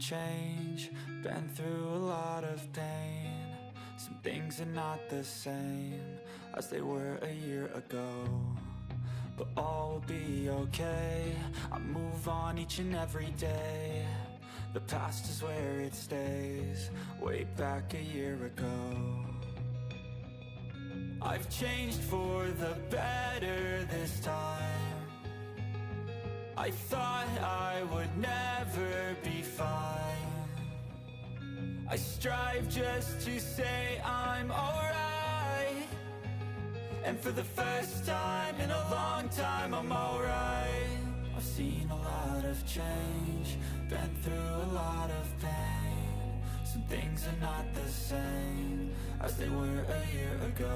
change, been through a lot of pain. Some things are not the same as they were a year ago, but all will be okay. I move on each and every day. The past is where it stays, way back a year ago. I've changed for the better this time. I thought I would never be fine. I strive just to say I'm alright, and for the first time in a long time I'm alright. I've seen a lot of change, been through a lot of pain. Some things are not the same as they were a year ago,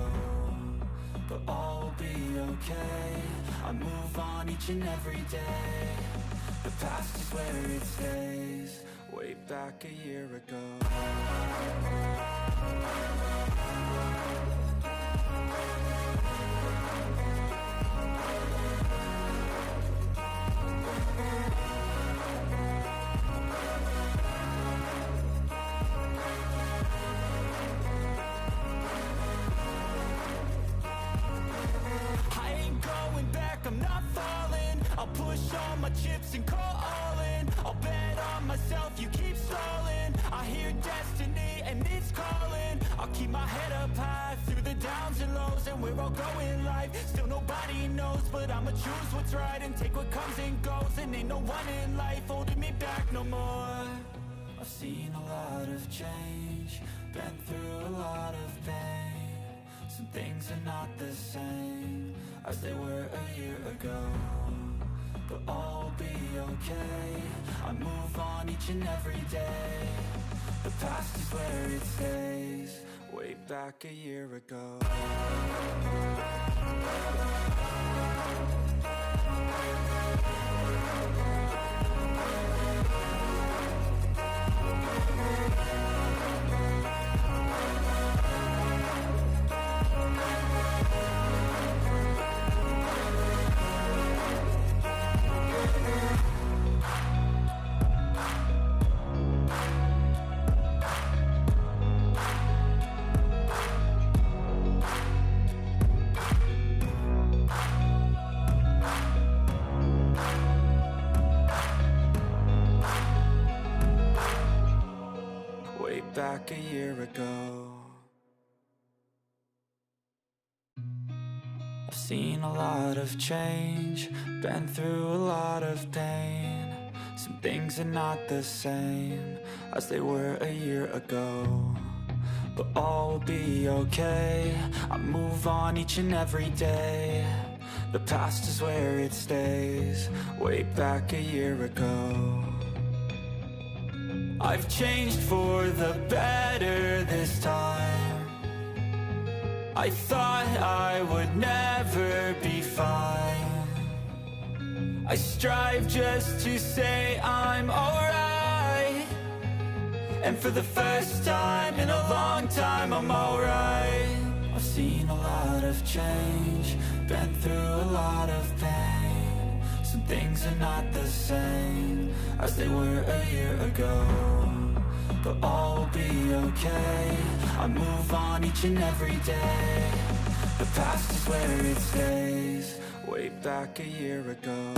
but all will be okay. I move on each and every day. The past is where it stays, way back a year ago. I'm not falling, I'll push all my chips and call all in. I'll bet on myself, you keep stalling. I hear destiny and it's calling. I'll keep my head up high through the downs and lows, and we're all going life. Still nobody knows, but I'ma choose what's right and take what comes and goes. And ain't no one in life holding me back no more. I've seen a lot of change, been through a lot of pain. Some things are not the same as they were a year ago, but all will be okay. I move on each and every day. The past is where it stays, way back a year ago. Back a year ago. I've seen a lot of change, been through a lot of pain. Some things are not the same as they were a year ago, but all will be okay. I move on each and every day. The past is where it stays, way back a year ago. I've changed for the better this time. I thought I would never be fine. I strive just to say I'm alright, and for the first time in a long time I'm alright. I've seen a lot of change, been through a lot of pain. Some things are not the same as they were a year ago, but all will be okay. I move on each and every day. The past is where it stays, way back a year ago.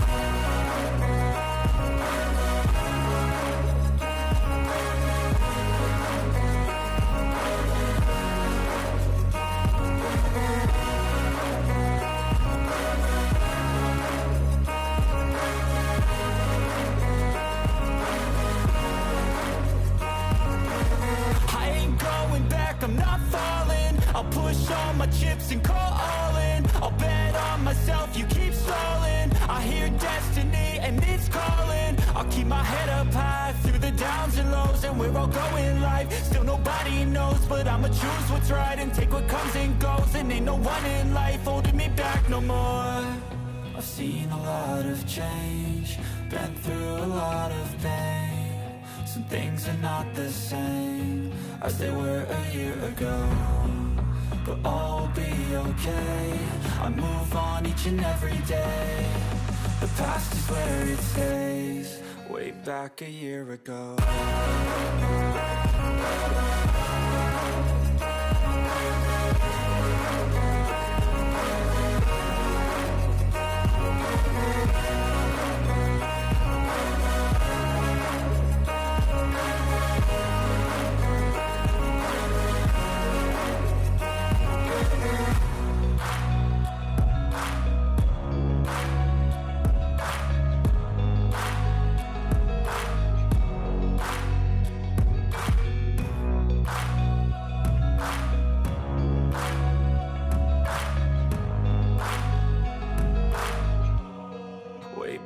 I'm not falling, I'll push all my chips and call all in. I'll bet on myself, you keep stalling. I hear destiny and it's calling. I'll keep my head up high through the downs and lows, and we're all going life. Still nobody knows, but I'ma choose what's right and take what comes and goes. And ain't no one in life holding me back no more. I've seen a lot of change, been through a lot of pain. Some things are not the same as they were a year ago, but all will be okay. I move on each and every day. The past is where it stays. Way back a year ago.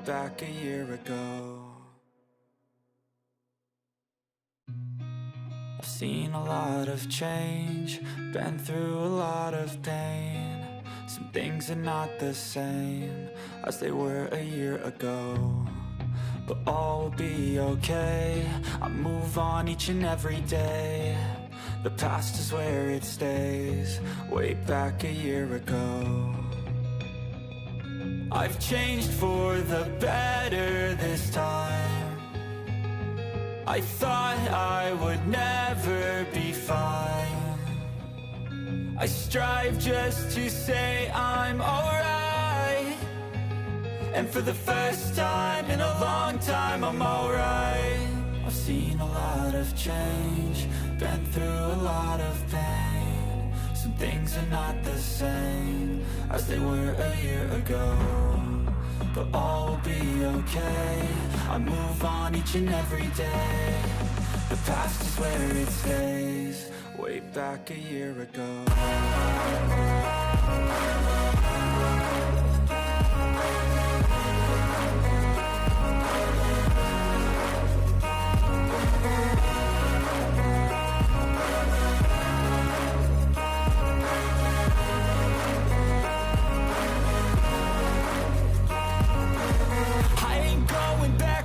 Back a year ago. I've seen a lot of change, been through a lot of pain. Some things are not the same as they were a year ago, but all will be okay. I move on each and every day. The past is where it stays. Way back a year ago. I've changed for the better this time. I thought I would never be fine. I strive just to say I'm alright, and for the first time in a long time I'm alright. I've seen a lot of change, been through a lot of pain. Some things are not the same as they were a year ago, but all will be okay. I move on each and every day. The past is where it stays. Way back a year ago.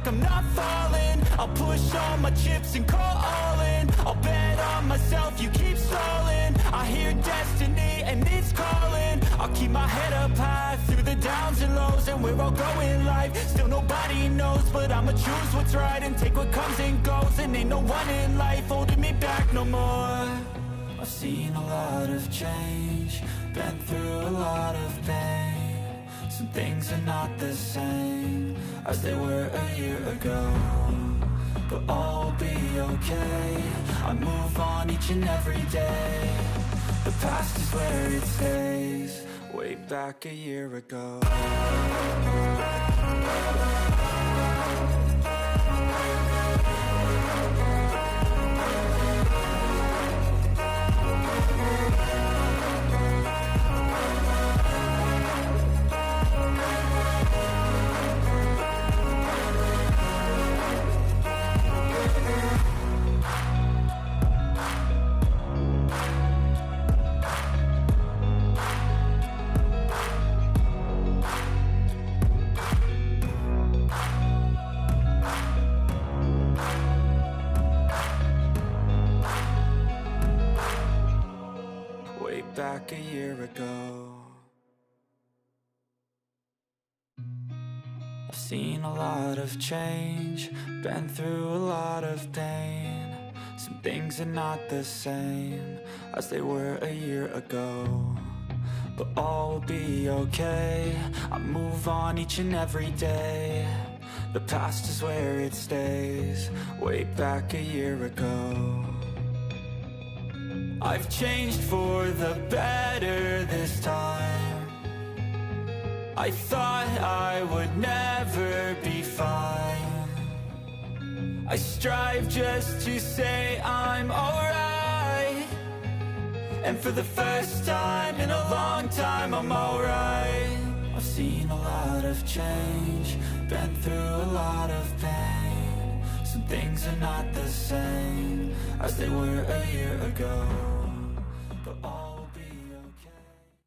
I'm not falling. I'll push all my chips and call all in. I'll bet on myself, you keep stalling. I hear destiny and it's calling. I'll keep my head up high through the downs and lows, and we're all going life. Still nobody knows, but I'ma choose what's right and take what comes and goes. And ain't no one in life holding me back no more. I've seen a lot of change, been through a lot of pain. Some things are not the same as they were a year ago, but all will be okay. I move on each and every day. The past is where it stays. Way back a year ago. Back a year ago. I've seen a lot of change, been through a lot of pain. Some things are not the same as they were a year ago, but all will be okay. I move on each and every day. The past is where it stays. Way back a year ago. I've changed for the better this time. I thought I would never be fine. I strive just to say I'm alright, and for the first time in a long time I'm alright. I've seen a lot of change, been through a lot of pain. Some things are not the same as they were a year ago.